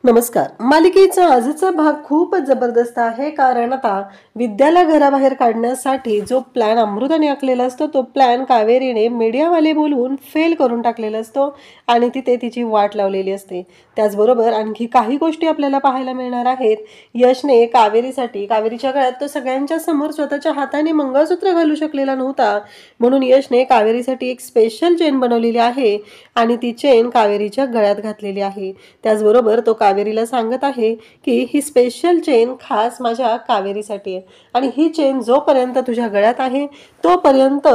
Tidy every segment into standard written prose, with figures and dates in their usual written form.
नमस्कार. मालिकेचा आजचा भाग खूपच जबरदस्त आहे, कारण आता विद्याला घराबाहेर काढण्यासाठी जो प्लॅन अमृताने आखलेला असतो तो प्लॅन कावेरीने मीडियावाले बोलवून फेल करून टाकलेला असतो आणि तिथे तिची वाट लावलेली असते. त्याचबरोबर आणखी काही गोष्टी आपल्याला पाहायला मिळणार आहेत. यशने कावेरीच्या गळ्यात तो सगळ्यांच्या समोर स्वतःच्या हाताने मंगळसूत्र घालू शकलेला नव्हता, म्हणून यशने कावेरीसाठी एक स्पेशल चेन बनवलेली आहे आणि ती चेन कावेरीच्या गळ्यात घातलेली आहे. त्याचबरोबर तो कावेरीला सांगत आहे की ही स्पेशल चेन खास माझ्या कावेरीसाठी आहे आणि ही चेन जोपर्यंत तुझ्या गळ्यात आहे तोपर्यंत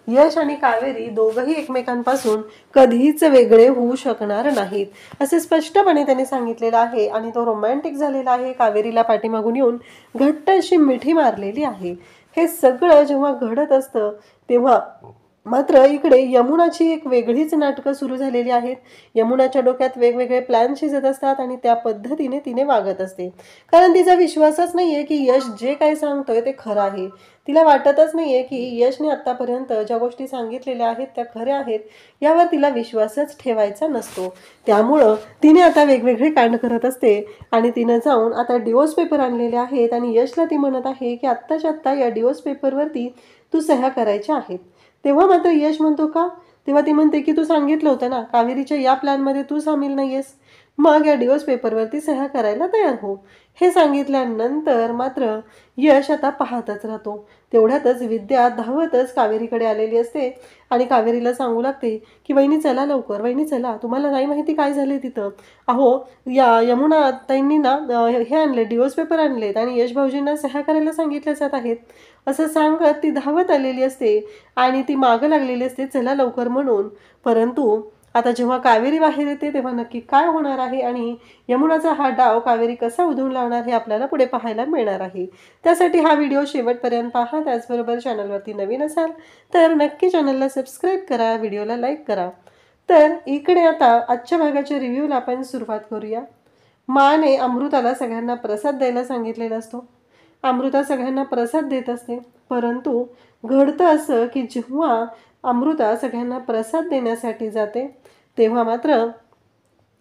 यश आणि कावेरी दोघंही एकमेकांपासून कधीच वेगळे होऊ शकणार नाहीत, असे स्पष्टपणे त्यांनी सांगितलेलं आहे. आणि तो रोमॅन्टिक झालेला आहे. कावेरीला पाठीमागून येऊन घट्ट अशी मिठी मारलेली आहे. हे सगळं जेव्हा घडत असतं तेव्हा मात्र इकडे यमुनाची एक वेगळीच नाटकं सुरू झालेली आहेत. यमुनाच्या डोक्यात वेगवेगळे प्लॅन शिजत असतात आणि त्या पद्धतीने तिने वागत असते, कारण तिचा विश्वासच नाहीये की यश जे काही सांगतोय ते खरं आहे. तिला वाटतच नाहीये की यशने आतापर्यंत ज्या गोष्टी सांगितलेल्या आहेत त्या खऱ्या आहेत, यावर तिला विश्वासच ठेवायचा नसतो. त्यामुळं तिने आता वेगवेगळे कांड करत असते आणि तिनं जाऊन आता डिवोर्स पेपर आणलेले आहेत आणि यशला ती म्हणत आहे की आत्ताच्या आत्ता या डिवोर्स पेपरवरती तू सह्या करायच्या आहेत. तेव्हा मात्र यश म्हणतो का? तेव्हा ती म्हणते की तू सांगितलं होतं ना कावेरीच्या या प्लॅनमध्ये तू सामील नाहीयेस, मग या डिवोर्स पेपरवरती सह्या करायला तयार हो. हे सांगितल्यानंतर मात्र यश आता पाहतच राहतो. तेवढ्यातच विद्या धावतच कावेरीकडे आलेली असते आणि कावेरीला सांगू लागते की वहिनी चला लवकर, वहिनी चला, तुम्हाला नाही माहिती काय झाले तिथं. अहो या यमुना ताईंनी ना हे आणले, डिवोर्स पेपर आणलेत आणि यश भाऊजींना सह्या करायला सांगितल्या जात आहेत, असं सांगत ती धावत आलेली असते आणि ती मागं लागलेली असते चला लवकर म्हणून. परंतु आता जेव्हा कावेरी बाहेर येते तेव्हा नक्की काय होणार आहे आणि यमुनाचा हा डाव कावेरी कसा उधळून लावणार हे आपल्याला पुढे पाहायला मिळणार आहे. त्यासाठी हा व्हिडिओ शेवटपर्यंत पहा. त्याचबरोबर चॅनलवरती नवीन असाल तर नक्की चॅनलला सबस्क्राईब करा, व्हिडिओला लाईक करा. तर इकडे आता आजच्या भागाच्या रिव्ह्यूला आपण सुरुवात करूया. माने अमृताला सगळ्यांना प्रसाद द्यायला सांगितलेला असतो. अमृता सगळ्यांना प्रसाद देत असते, परंतु घडतं असं की जेव्हा अमृता सगळ्यांना प्रसाद देण्यासाठी जाते तेव्हा मात्र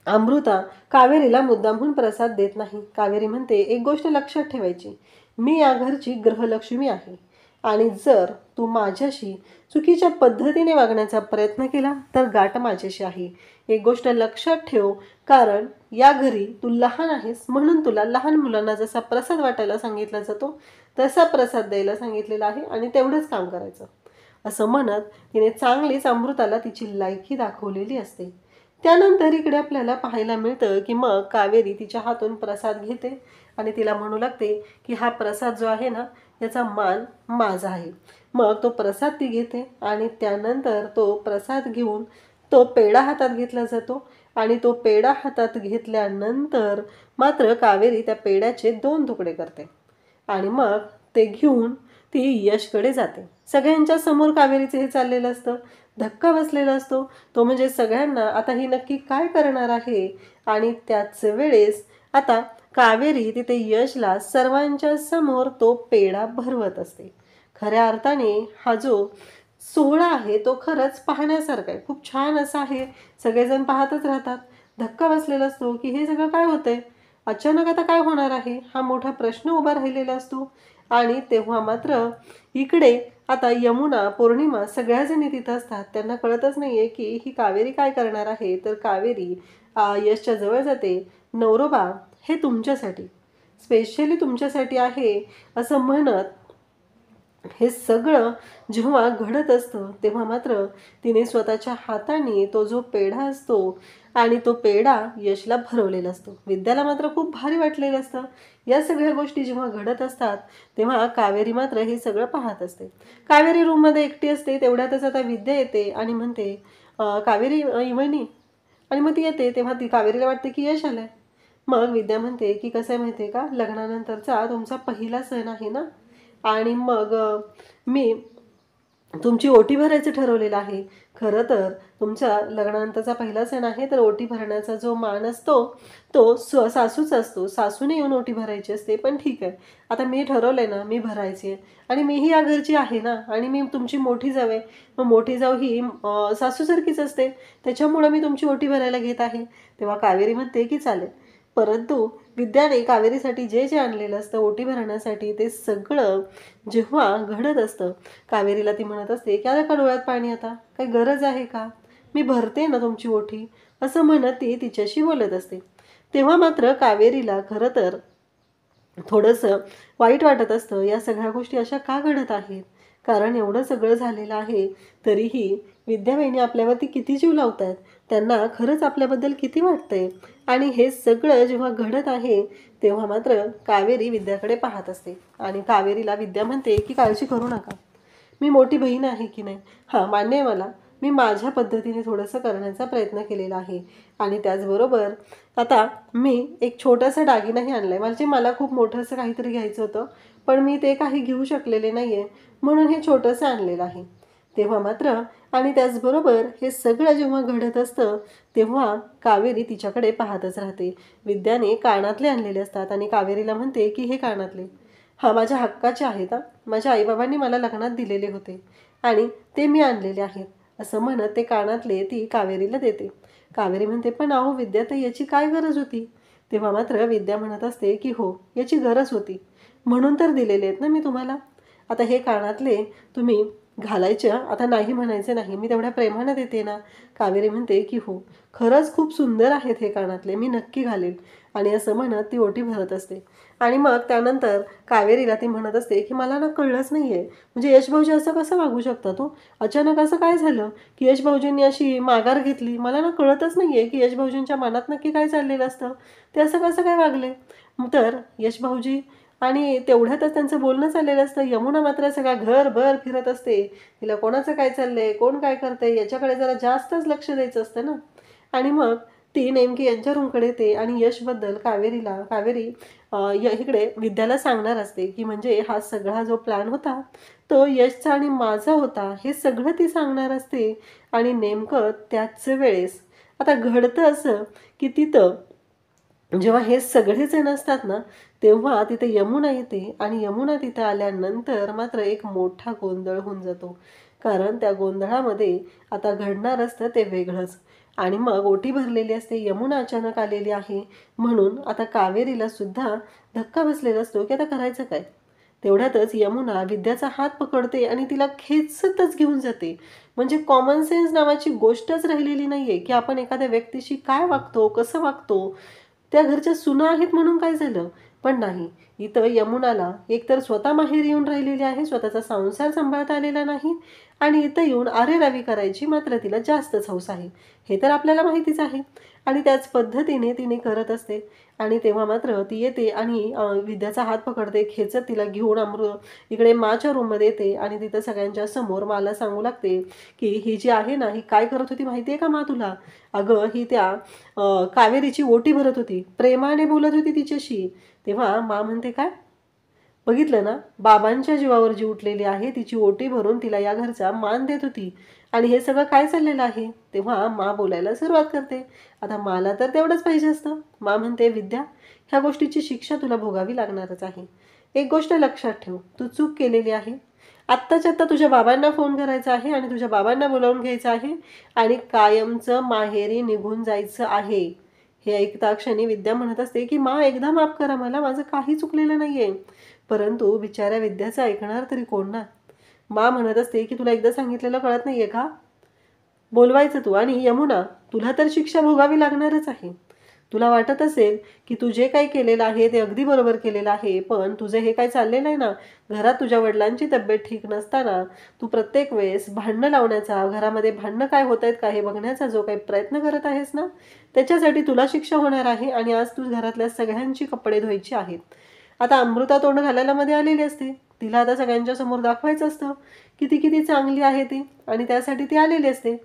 अमृता कावेरीला मुद्दामहून प्रसाद देत नाही. कावेरी म्हणते एक गोष्ट लक्षात ठेवायची, मी या घरची गृहलक्ष्मी आहे आणि जर तू माझ्याशी चुकीच्या पद्धतीने वागण्याचा प्रयत्न केला तर गाठ माझ्याशी आहे. एक गोष्ट लक्षात ठेव, कारण या घरी तू लहान आहेस म्हणून तुला लहान मुलांना जसा प्रसाद वाटायला सांगितला जातो तसा प्रसाद द्यायला सांगितलेला आहे आणि तेवढंच काम करायचं, असं म्हणत तिने चांगलीच अमृताला तिची लायकी दाखवलेली असते. त्यानंतर इकडे आपल्याला पाहायला मिळतं की मग कावेरी तिच्या हातून प्रसाद घेते आणि तिला म्हणू लागते की हा प्रसाद जो आहे ना याचा मान माझा आहे. मग तो प्रसाद ती घेते आणि त्यानंतर तो प्रसाद घेऊन तो पेढा हातात घेतला जातो आणि तो पेढा हातात घेतल्यानंतर मात्र कावेरी त्या पेढ्याचे 2 तुकडे करते आणि मग ते घेऊन ती यशकडे जाते. सगळ्यांच्या समोर कावेरीचं हे चाललेलं असतं. धक्का बसलेला असतो तो म्हणजे सगळ्यांना आता ही नक्की काय करणार आहे. आणि त्याच वेळेस आता कावेरी तिथे यशला सर्वांच्या समोर तो पेढा भरवत असते. खऱ्या अर्थाने हा जो सोहळा आहे तो खरंच पाहण्यासारखा आहे, खूप छान असा आहे. सगळेजण पाहतच राहतात. धक्का बसलेला असतो की हे सगळं काय होतंय, अचानक आता काय होणार आहे, हा मोठा प्रश्न उभा राहिलेला असतो. आणि तेव्हा मात्र इकडे आता यमुना, पौर्णिमा सगळ्याजणी तिथं असतात. त्यांना कळतच नाहीये की ही कावेरी काय करणार आहे. तर कावेरी यशच्या जवळ जाते. नवरोबा हे तुमच्यासाठी, स्पेशली तुमच्यासाठी आहे असं म्हणत हे सगळं जेव्हा घडत असतं तेव्हा मात्र तिने स्वतःच्या हाताने तो जो पेढा असतो आणि तो पेढा यशला भरवलेला असतो. विद्याला मात्र खूप भारी वाटलेलं असतं. या सगळ्या गोष्टी जेव्हा घडत असतात तेव्हा कावेरी मात्र हे सगळं पाहत असते. कावेरी रूममध्ये एकटी असते. तेवढ्यातच आता विद्या येते आणि म्हणते कावेरी वहिनी, आणि मग ती येते तेव्हा ती कावेरीला वाटते की यश आलंय. मग विद्या म्हणते की कसं आहे माहिती आहे का, लग्नानंतरचा तुमचा पहिला सण आहे ना आणि मग मी तुमची ओटी भरायचं ठरवलेलं आहे. खरं तर तुमच्या लग्नानंतरचा पहिला सण आहे तर ओटी भरण्याचा जो मान असतो तो सासूचा असतो. सासूने येऊन ओटी भरायची असते. पण ठीक आहे, आता मी ठरवलंय ना, मी भरायची आहे आणि मीही या घरची आहे ना आणि मी तुमची मोठी जाऊ आहे. मग मोठी जाऊ ही सासूसारखीच असते, त्याच्यामुळं मी तुमची ओटी भरायला घेत आहे. तेव्हा कावेरी म्हणते की चालेल. परंतु विद्याने कावेरीसाठी जे जे आणलेलं असतं ओटी भरण्यासाठी ते सगळं जेव्हा घडत असतं, कावेरीला ती म्हणत असते की "आलं का डोळ्यात पाणी आता? काही गरज आहे का? मी भरते ना तुमची ओटी." असं म्हणत ती तिच्याशी बोलत असते. तेव्हा मात्र कावेरीला खरं तर थोडंसं वाईट वाटत असतं, या सगळ्या गोष्टी अशा का घडत आहेत? कारण एवढं सगळं झालेलं आहे, तरीही विद्याबाईंनी आपल्यावरती किती जीव लावतायत. त्यांना खरंच आपल्याबद्दल किती वाटतंय आणि हे सगळं जेव्हा घडत आहे, तेव्हा मात्र कावेरी विद्याकडे पाहत असते आणि कावेरीला विद्या म्हणते की "काळजी करू नका. मी मोठी बहीण आहे की नाही? हां, मान्य आहे मला. मी माझ्या पद्धतीने थोडंसं करण्याचा प्रयत्न केलेला आहे आणि त्याचबरोबर आता मी एक छोटासा दागिनाही आणला आहे. म्हणजे मला खूप मोठं असं काहीतरी घ्यायचं होतं, पण मी ते काही घेऊ शकलेले नाही आहे, म्हणून हे छोटंसं आणलेलं आहे." तेव्हा मात्र आणि त्याचबरोबर हे सगळं जेव्हा घडत असतं, तेव्हा कावेरी तिच्याकडे पाहतच राहते. विद्याने कानातले आणलेले असतात आणि कावेरीला म्हणते की "हे कानातले हां, माझ्या हक्काचे आहेत हां. माझ्या आईबाबांनी मला लग्नात दिलेले होते आणि ते मी आणलेले आहेत." असं म्हणत ते कानातले ती कावेरीला देते. कावेरी म्हणते, "पण अहो विद्याताई, याची काय गरज होती?" तेव्हा मात्र विद्या म्हणत असते की "हो, याची गरज होती. म्हणून तर दिलेले आहेत ना मी तुम्हाला. आता हे कानातले तुम्ही घालायच्या, आता नाही म्हणायचे नाही. मी तेवढ्या प्रेमानं देते ना." कावेरी म्हणते की "हो, खरंच खूप सुंदर आहेत हे कानातले. मी नक्की घालेल." आणि असं म्हणत ती ओटी भरत असते. आणि मग त्यानंतर कावेरीला ती म्हणत असते की "मला ना कळलंच नाही आहे. म्हणजे यश भाऊजी असं कसं वागू शकतात हो? अचानक असं काय झालं की यश भाऊजींनी अशी माघार घेतली? मला ना कळतच नाही आहे की यश भाऊजींच्या मनात नक्की काय चाललेलं असतं? ते असं कसं काय वागले?" तर यश भाऊजी आणि तेवढ्यातच त्यांचं बोलणं चाललेलं असतं. यमुना मात्र सगळा घरभर फिरत असते. तिला कोणाचं काय चाललंय, कोण काय करतंय याच्याकडे जरा जास्तच लक्ष द्यायचं असतं ना. आणि मग ती नेमकी यांच्या रूमकडे येते आणि यशबद्दल कावेरी इकडे विद्याला सांगणार असते की म्हणजे हा सगळा जो प्लॅन होता तो यशचा आणि माझा होता, हे सगळं ती सांगणार असते. आणि नेमकं त्याच वेळेस आता घडतं असं की तिथं जेव्हा हे सगळेजण असतात ना, तेव्हा तिथे यमुना येते आणि यमुना तिथं आल्यानंतर मात्र एक मोठा गोंधळ होऊन जातो. कारण त्या गोंधळामध्ये आता घडणार असतं ते वेगळंच. आणि मग ओटी भरलेली असते, यमुना अचानक आलेली आहे, म्हणून आता कावेरीला सुद्धा धक्का बसलेला असतो की आता करायचं काय? तेवढ्यातच यमुना विद्याचा हात पकडते आणि तिला खेचतच घेऊन जाते. म्हणजे कॉमन सेन्स नावाची गोष्टच राहिलेली नाहीये की आपण एखाद्या व्यक्तीशी काय वागतो, कसं वागतो. त्या घरच्या सुना आहेत म्हणून काय झालं? पण नाही. इथं यमुनाला एकतर स्वतः माहेरी येऊन राहिलेली आहे, स्वतःचा संसार सांभाळता आलेला नाही आणि इथं येऊन आरेरावी करायची मात्र तिला जास्तच हौस आहे. हे तर आपल्याला माहितीच आहे. आणि त्याच पद्धतीने तिने करत असते. आणि तेव्हा मात्र ती येते आणि विद्याचा हात पकडते, खेचत तिला घेऊन इकडे माच्या रूममध्ये येते आणि तिथं सगळ्यांच्या समोर मला सांगू लागते की "ही जी आहे ना, ही काय करत होती माहिती आहे का मा तुला? अगं ही त्या कावेरीची ओटी भरत होती. प्रेमाने बोलत होती तिच्याशी." तेव्हा मा म्हणते, "काय? बघितलं ना, बाबांच्या जीवावर जी उठलेली आहे, तिची ओटी भरून तिला या घरचा मान देत होती आणि हे सगळं काय चाललेलं आहे?" तेव्हा मा बोलायला सुरुवात करते. आता मला तर तेवढंच पाहिजे असतं. मा म्हणते, "विद्या, ह्या गोष्टीची शिक्षा तुला भोगावी लागणारच आहे. एक गोष्ट लक्षात ठेव, तू चूक केलेली आहे. आत्ताच्या आत्ता तुझ्या बाबांना फोन करायचा आहे आणि तुझ्या बाबांना बोलावून घ्यायचं आहे आणि कायमचं माहेरी निघून जायचं आहे." हे ऐकता क्षणी विद्या म्हणत असते की "मा, एकदा माफ करा मला, माझं काही चुकलेलं नाहीये." परंतु बिचाऱ्या विद्याचं ऐकणार तरी कोण ना? मा म्हणत असते की "तुला एकदा सांगितलेलं कळत नाहीये का? बोलवायचं तू आणि यमुना, तुला तर शिक्षा भोगावी लागणारच आहे. तुला वाटत असेल की तू जे काही केलेलं आहे ते अगदी बरोबर केलेलं आहे, पण तुझं हे काय चाललेलं आहे ना, घरात तुझ्या वडिलांची तब्येत ठीक नसताना तू प्रत्येक वेळेस भांडणं लावण्याचा, घरामध्ये भांडणं काय होत आहेत का हे बघण्याचा जो काही प्रयत्न करत आहेस ना, त्याच्यासाठी तुला शिक्षा होणार आहे आणि आज तू घरातल्या सगळ्यांची कपडे धुवायची आहेत." आता अमृता तोंड घालायला मध्ये आलेली असते. तिला आता सगळ्यांच्या समोर दाखवायचं असतं की ती किती चांगली आहे ती आणि त्यासाठी ती आलेली असते.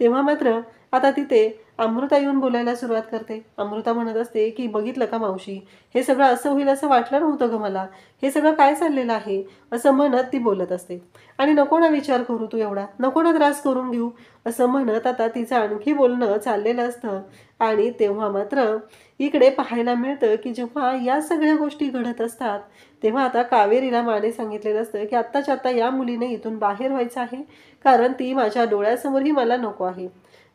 तेव्हा मात्र आता तिथे अमृता येऊन बोलायला सुरुवात करते. अमृता म्हणत असते की "बघितलं का मावशी, हे सगळं असं होईल असं वाटलं नव्हतं गं मला. हे सगळं काय चाललेलं आहे?" असं म्हणत ती बोलत असते. आणि "नको ना विचार करू तू एवढा, नको ना त्रास करून घेऊ." असं म्हणत आता तिचं आणखी बोलणं चाललेलं असतं. आणि तेव्हा मात्र इकडे पाहायला मिळतं की जेव्हा या सगळ्या गोष्टी घडत असतात, तेव्हा आता कावेरीला माने सांगितलेलं असतं की "आत्ताच्या आत्ता या मुलीने इथून बाहेर व्हायचं आहे, कारण ती माझ्या डोळ्यासमोरही मला नको आहे."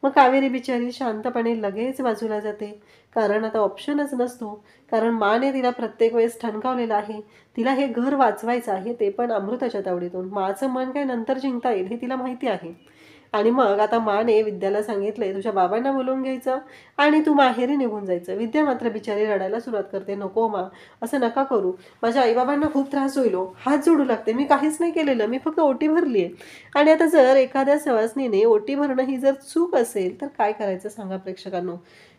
मग कावेरी बिचारी शांतपणे लगेच बाजूला जाते. कारण आता ऑप्शनच नसतो. कारण माने तिला प्रत्येक वेळेस ठणकावलेलं आहे. तिला हे घर वाचवायचं आहे, ते पण अमृताच्या तावडीतून. माचं मन काय नंतर जिंकता येईल हे तिला माहिती आहे. आणि मग आता माने विद्याला सांगितलंय तुझ्या बाबांना बोलवून घ्यायचं आणि तू माहेरी निघून जायचं. विद्या मात्र बिचारी रडायला सुरुवात करते, नको मा, असं नका करू, माझ्या आईबाबांना खूप त्रास होईल, हात जोडू लागते, मी काहीच नाही केलेलं, मी फक्त ओटी भरली आहे. आणि आता जर एखाद्या सवासनीने ओटी भरणं ही जर चूक असेल तर काय करायचं सांगा प्रेक्षकांनो.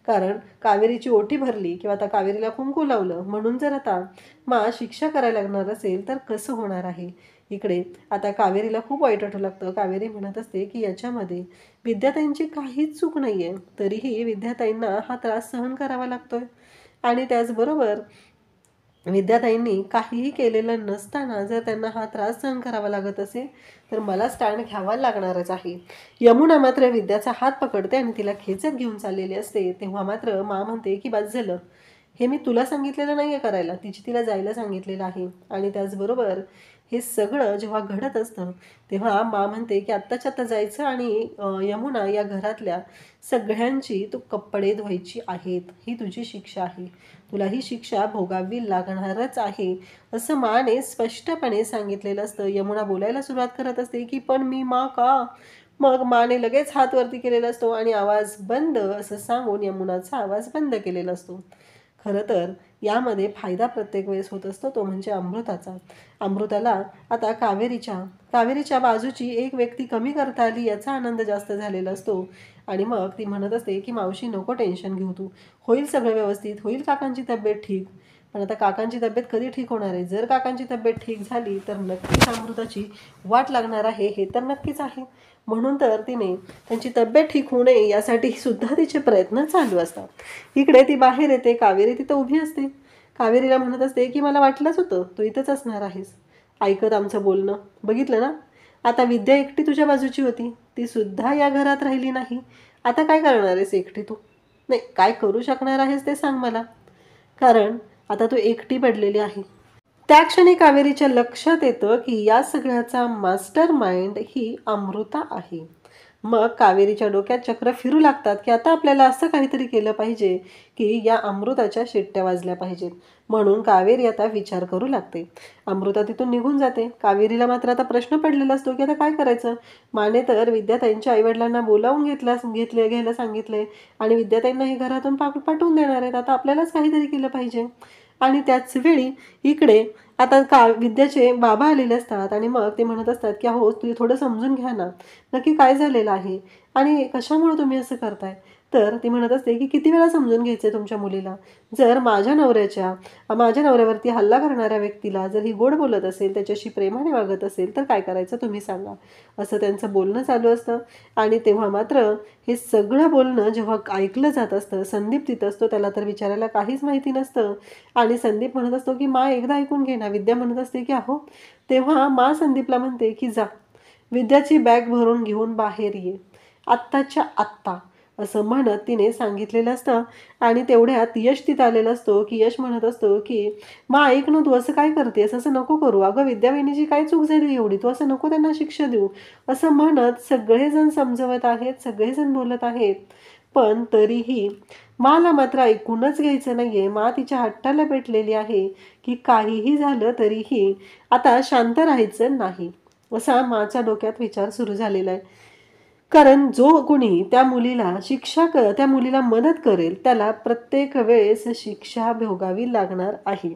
कारण कावेरीची ओटी भरली किंवा आता कावेरीला कुंकू लावलं म्हणून जर आता शिक्षा करायला लागणार असेल तर कसं होणार आहे. इकडे आता कावेरीला खूप वाईट वाटू लागतं. कावेरी म्हणत असते की याच्यामध्ये विद्याताईंची काहीच चूक नाही आहे, तरीही विद्याताईंना हा त्रास सहन करावा लागतोय. आणि त्याचबरोबर विद्याताईंनी काहीही केलेलं नसताना जर त्यांना हा त्रास सहन करावा लागत असेल तर मला स्टँड घ्यावा लागणारच आहे. यमुना मात्र विद्याचा हात पकडते आणि तिला खेचत घेऊन चाललेली असते. तेव्हा मात्र मा म्हणते की बस झालं, हे मी तुला सांगितलेलं नाही आहे करायला, तिला जायला सांगितलेलं आहे. आणि त्याचबरोबर हे सगळं जेव्हा घडत असतं तेव्हा मा म्हणते की आत्ताच्या आत्ता जायचं आणि यमुना या घरातल्या सगळ्यांची तू कपडे धुवायची आहेत, ही तुझी शिक्षा आहे, तुला ही शिक्षा भोगावी लागणारच आहे, असं माने स्पष्टपणे सांगितलेलं असतं. यमुना बोलायला सुरुवात करत असते की पण मी मा का. मग माने लगेच हात वरती केलेला असतो आणि आवाज बंद असं सांगून यमुनाचा आवाज बंद केलेला असतो. खरं तर यामध्ये फायदा प्रत्येक वेळेस होत असतो, तो म्हणजे अमृताचा. अमृताला आता कावेरीच्या बाजूची एक व्यक्ती कमी करता आली याचा आनंद जास्त झालेला असतो. आणि मग ती म्हणत असते की मावशी नको टेन्शन घेऊ तू, होईल सगळं व्यवस्थित, होईल काकांची तब्येत ठीक. पण आता काकांची तब्येत कधी ठीक होणार आहे. जर काकांची तब्येत ठीक झाली तर नक्कीच अमृताची वाट लागणार आहे, हे तर नक्कीच आहे. म्हणून तर तिने त्यांची तब्येत ठीक होऊ नये यासाठी सुद्धा तिचे प्रयत्न चालू असतात. इकडे ती बाहेर येते, कावेरी तिथं उभी असते. कावेरीला म्हणत असते की मला वाटलंच होतं तू इथंच असणार आहेस, ऐकत आमचं बोलणं. बघितलं ना, आता विद्या एकटी तुझ्या बाजूची होती, ती सुद्धा या घरात राहिली नाही. आता काय करणार आहेस एकटी तू. नाही, काय करू शकणार आहेस ते सांग मला, कारण आता तू एकटी पडलेली आहे. त्या क्षणी कावेरीच्या लक्षात येतं की या सगळ्याचा मास्टर माइंड ही अमृता आहे. मग कावेरीच्या डोक्यात चक्र फिरू लागतात की आता आपल्याला असं काहीतरी केलं पाहिजे की या अमृताच्या शिट्ट्या वाजल्या पाहिजेत. म्हणून कावेरी आता विचार करू लागते. अमृता तिथून निघून जाते. कावेरीला मात्र आता प्रश्न पडलेला असतो की आता काय करायचं. माने तर विद्याताईंच्या आईवडिलांना बोलावून घ्यायला सांगितले आणि विद्याताईंना हे घरातून पाठवून देणार आहेत. आता आपल्यालाच काहीतरी केलं पाहिजे. आणि त्याच वेळी इकडे आता विद्याचे बाबा आलेले असतात आणि मग ते म्हणत असतात की अहो तुम्ही थोडं समजून घ्या ना, नक्की काय झालेलं आहे आणि कशामुळे तुम्ही असं करताय. तर ती म्हणत असते की किती वेळा समजून घ्यायचंय तुमच्या मुलीला. जर माझ्या नवऱ्यावरती हल्ला करणाऱ्या व्यक्तीला जर ही गोड बोलत असेल, त्याच्याशी प्रेमाने वागत असेल तर काय करायचं तुम्ही सांगा, असं त्यांचं बोलणं चालू असतं. आणि तेव्हा मात्र हे सगळं बोलणं जेव्हा ऐकलं जात असतं, संदीप तिथं असतो, त्याला तर विचारायला काहीच माहिती नसतं. आणि संदीप म्हणत असतो की मा एकदा ऐकून घे ना. विद्या म्हणत असते की अहो. तेव्हा मा संदीपला म्हणते की जा, विद्याची बॅग भरून घेऊन बाहेर ये आत्ताच्या आत्ता, असं म्हणत तिने सांगितलेलं असतं. आणि तेवढ्यात यश तिथं आलेला असतो की यश म्हणत असतो की मा ऐक ना, तू असं काय करतेस, असं नको करू, अगं विद्यावाहिनीची काय चूक झाली एवढी, तू असं नको त्यांना शिक्षा देऊ, असं म्हणत सगळेजण समजवत आहेत, सगळेजण बोलत आहेत. पण तरीही माला मात्र ऐकूनच घ्यायचं नाहीये. मा तिच्या हट्टाला पेटलेली आहे की काहीही झालं तरीही आता शांत राहायचं नाही, असा माच्या डोक्यात विचार सुरू झालेला आहे. कारण जो कोणी त्या मुलीला मदत करेल त्याला प्रत्येक वेळेस शिक्षा भोगावी लागणार आहे.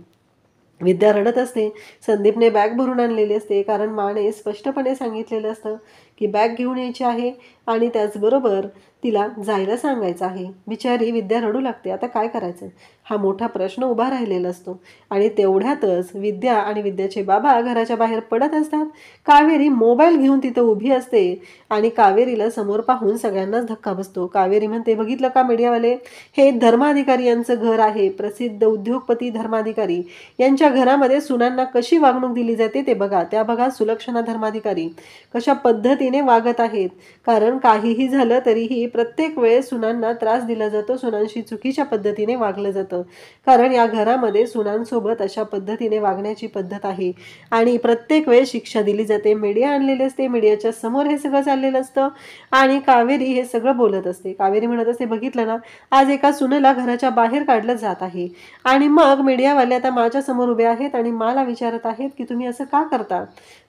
विद्या रडत असते. संदीपने बॅग भरून आणलेली असते, कारण माने स्पष्टपणे सांगितलेलं असतं की बॅग घेऊन यायची आहे आणि त्याचबरोबर तिला जायला सांगायचं आहे. बिचारी विद्या रडू लागते. आता काय करायचं हा मोठा प्रश्न उभा राहिलेला असतो. आणि तेवढ्यातच विद्या आणि विद्याचे बाबा घराच्या बाहेर पडत असतात. कावेरी मोबाईल घेऊन तिथं उभी असते आणि कावेरीला समोर पाहून सगळ्यांनाच धक्का बसतो. कावेरी म्हणते, बघितलं का मीडियावाले, हे धर्माधिकारी यांचं घर आहे, प्रसिद्ध उद्योगपती धर्माधिकारी यांच्या घरामध्ये सुनांना कशी वागणूक दिली जाते ते बघा. त्या बघा सुलक्षणा धर्माधिकारी कशा पद्धतीने वागत आहेत. कारण काहीही झालं तरीही प्रत्येक वेळेस सुनांना त्रास दिला जातो, सुनांशी चुकीच्या पद्धतीने वागलं जातं. कारण या घरामध्ये सुनांसोबत अशा पद्धतीने वागण्याची पद्धत आहे आणि प्रत्येक वेळेस शिक्षा दिली जाते. मीडिया आणलेली असते, मीडियाच्या समोर हे सगळं चाललेलं असतं आणि कावेरी हे सगळं बोलत असते. कावेरी म्हणत असते, बघितलं ना, आज एका सुनेला घराच्या बाहेर काढलं जात आहे आणि मग मीडियावाले आता माझ्या समोर उभे आहेत आणि मला विचारत आहेत की तुम्ही असं का करता.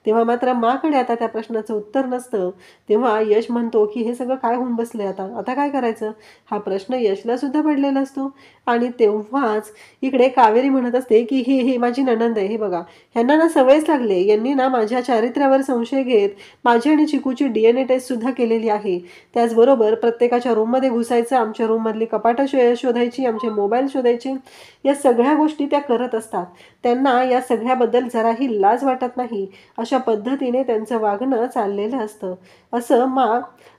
तेव्हा मात्र माकडे आता त्या प्रश्नाचं उत्तर नसतं. तेव्हा यश म्हणतो की हे सगळं काय होऊन बसलंय, आता काय करायचं, हा प्रश्न यशला सुद्धा पडलेला असतो. आणि तेव्हाच इकडे कावेरी म्हणत असते की ही माझी नणंद आहे, हे बघा, ह्यांना ना सवयच लागले, यांनी ना माझ्या चारित्र्यावर संशय घेत माझी आणि चिकूची DNA टेस्ट सुद्धा केलेली आहे. त्याचबरोबर प्रत्येकाच्या रूममध्ये घुसायचं, आमच्या रूममधली कपाटं शोधायची, आमचे मोबाईल शोधायचे, या सगळ्या गोष्टी त्या करत असतात. त्यांना या सगळ्याबद्दल जराही लाज वाटत नाही. अशा पद्धतीने त्यांचं वागणं चाललेलं असतं. असं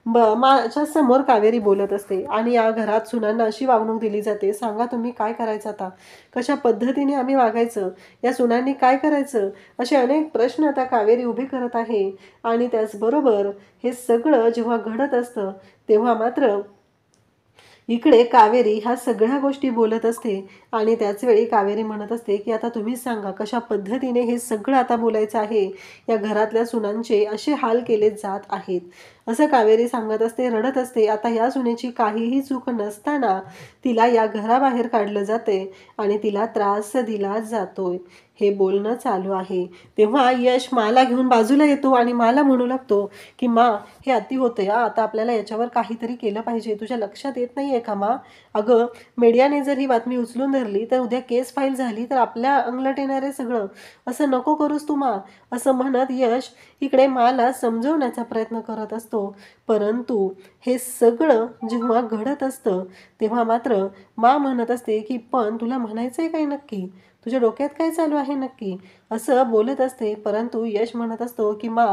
माझ्या समोर कावेरी बोलत असते आणि या घरात सुनांना अशी वागणूक दिली जाते. सांगा तुम्ही काय करायचं आता, कशा पद्धतीने आम्ही वागायचं, या सुनांनी काय करायचं, असे अनेक प्रश्न आता कावेरी उभे करत आहे. आणि त्याचबरोबर हे सगळं जेव्हा घडत असतं तेव्हा मात्र इकडे कावेरी ह्या सगळ्या गोष्टी बोलत असते आणि त्याचवेळी कावेरी म्हणत असते की आता तुम्हीच सांगा कशा पद्धतीने हे सगळं आता बोलायचं आहे. या घरातल्या सुनांचे असे हाल केले जात आहेत असं कावेरी सांगत असते, रडत असते. आता या सुनेची काहीही चूक नसताना तिला या घराबाहेर काढलं जाते आणि तिला त्रास दिला जातोय, हे बोलणं चालू आहे. तेव्हा यश माला घेऊन बाजूला येतो आणि मला म्हणू लागतो की मा, हे अति होते, आता आपल्याला याच्यावर काहीतरी केलं पाहिजे. तुझ्या लक्षात येत नाहीये का मा, अगं मीडियाने जर ही बातमी उचलून धरली तर उद्या केस फाईल झाली तर आपल्या अंगलट येणार आहे सगळं, असं नको करूस तू मा. असं म्हणत यश इकडे माला समजवण्याचा प्रयत्न करत असतो. परंतु हे सगळं जेव्हा घडत असतं तेव्हा मात्र मा म्हणत असते की पण तुला म्हणायचंय काय नक्की, तुझ्या डोक्यात काय चालू आहे नक्की, असं बोलत असते. परंतु यश म्हणत असतो की मा,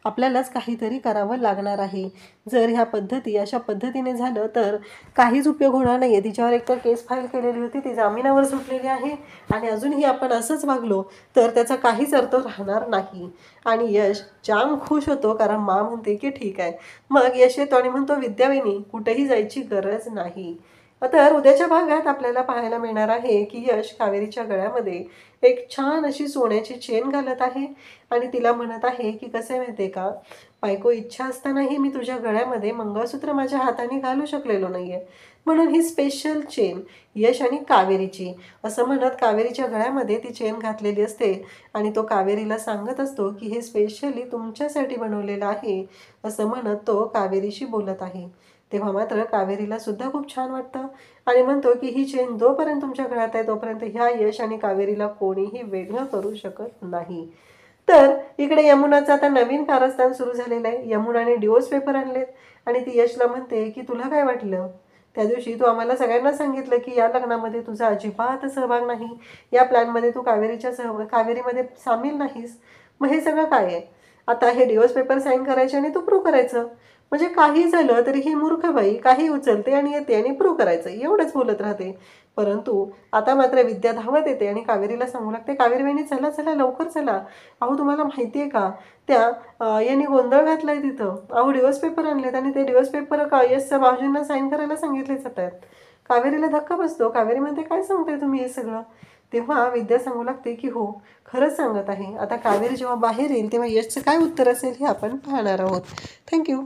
आपल्यालाच काहीतरी करावं लागणार आहे. जर ह्या पद्धती अशा पद्धतीने झालं तर काहीच उपयोग होणार नाही आहे. तिच्यावर एकतर केस फाईल केलेली होती, ती जामिनावर सुटलेली आहे आणि अजूनही आपण असंच वागलो तर त्याचा काहीच अर्थ राहणार नाही. आणि यश जाम खुश होतो कारण मा म्हणते की ठीक आहे. मग यश येतो आणि म्हणतो, विद्यावाहिनी कुठेही जायची गरज नाही. तर उद्याच्या भागात आपल्याला पाहायला मिळणार आहे की यश कावेरीच्या गळ्यामध्ये एक छान अशी सोन्याची चेन घालत आहे आणि तिला म्हणत आहे की कसं माहितीये का, बायको इच्छा असतानाही मी तुझ्या गळ्यामध्ये मंगळसूत्र माझ्या हाताने घालू शकलेलो नाहीये, म्हणून ही स्पेशल चेन यश आणि कावेरीची, असं म्हणत कावेरीच्या गळ्यामध्ये ती चेन घातलेली असते आणि तो कावेरीला सांगत असतो की हे स्पेशली तुमच्यासाठी बनवलेलं आहे, असं म्हणत तो कावेरीशी बोलत आहे. तेव्हा मात्र कावेरीला सुद्धा खूप छान वाटतं आणि म्हणतो की ही चेन जोपर्यंत तुमच्या गळ्यात आहे तोपर्यंत ह्या यश आणि कावेरीला कोणीही वेगळं करू शकत नाही. तर इकडे यमुनाचं आता नवीन कारस्थान सुरू झालेलं आहे. यमुनाने डिवोर्स पेपर आणलेत आणि ती यशला म्हणते की तुला काय वाटलं, त्या दिवशी तू आम्हाला सगळ्यांना सांगितलं की या लग्नामध्ये तुझा अजिबात सहभाग नाही, या प्लॅनमध्ये तू कावेरीमध्ये सामील नाहीस, मग हे सगळं काय आहे. आता हे डिवोर्स पेपर साईन करायचे आणि तू प्रूव्ह करायचं, म्हणजे काही झालं तरी ही मूर्ख बाई काही उचलते आणि येते आणि प्रूव्ह करायचं, एवढंच बोलत राहते. परंतु आता मात्र विद्या धावत येते आणि कावेरीला सांगू लागते, कावेरी बहिणी चला चला लवकर चला, अहो तुम्हाला माहिती आहे का त्या यांनी गोंधळ घातलाय तिथं, अहो डिवोर्स पेपर आणलेत आणि ते डिवोर्स पेपर यशच्या भाऊजींना साईन करायला सांगितले जात आहेत. कावेरीला धक्का बसतो. कावेरी म्हणते, काय सांगताय तुम्ही हे सगळं. तेव्हा विद्या सांगू लागते की हो खरंच सांगत आहे. आता कावेरी जेव्हा बाहेर येईल तेव्हा यशचं काय उत्तर असेल हे आपण पाहणार आहोत. थँक्यू.